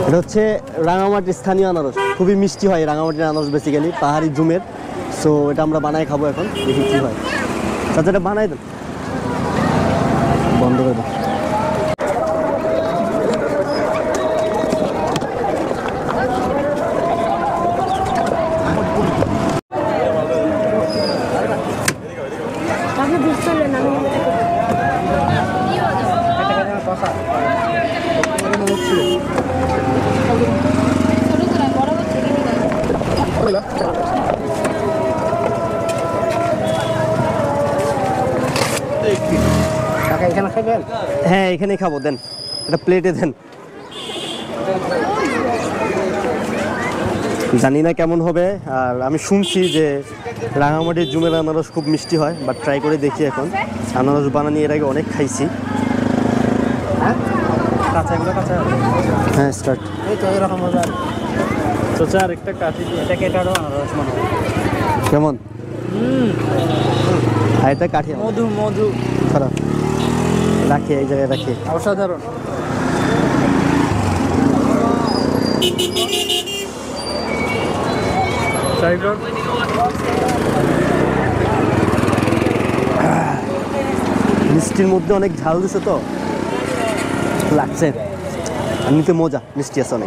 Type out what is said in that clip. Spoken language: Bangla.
এটা হচ্ছে রাঙামাটির স্থানীয় আনারস, খুবই মিষ্টি হয় রাঙামাটির আনারস, বেসিক্যালি পাহাড়ি জুমের। সো এটা আমরা বানাই খাবো এখন, দেখি কী হয়। তাতে এটা বানাই দেন, বন্ধ করে দেন। হ্যাঁ এখানেই খাবো, দেন এটা প্লেটে দেন। জানি না কেমন হবে, আর আমি শুনছি যে রাঙামাটির জুমের আনারস খুব মিষ্টি হয়, বাট ট্রাই করে দেখি এখন। আনারস বানানি এর আগে অনেক খাইছি। হ্যাঁ স্টার্ট। আরেকটা কাঠি এটা কেটারও আনারস মনে হয় কেমন? আর এটা কাঠি মধু মধু খারাপ, রাখি এই জায়গায় রাখি। অসাধারণ। মিষ্টির মধ্যে অনেক ঝাল দিছে তো লাগছে, এমনিতে মজা, মিষ্টি আছে অনেক।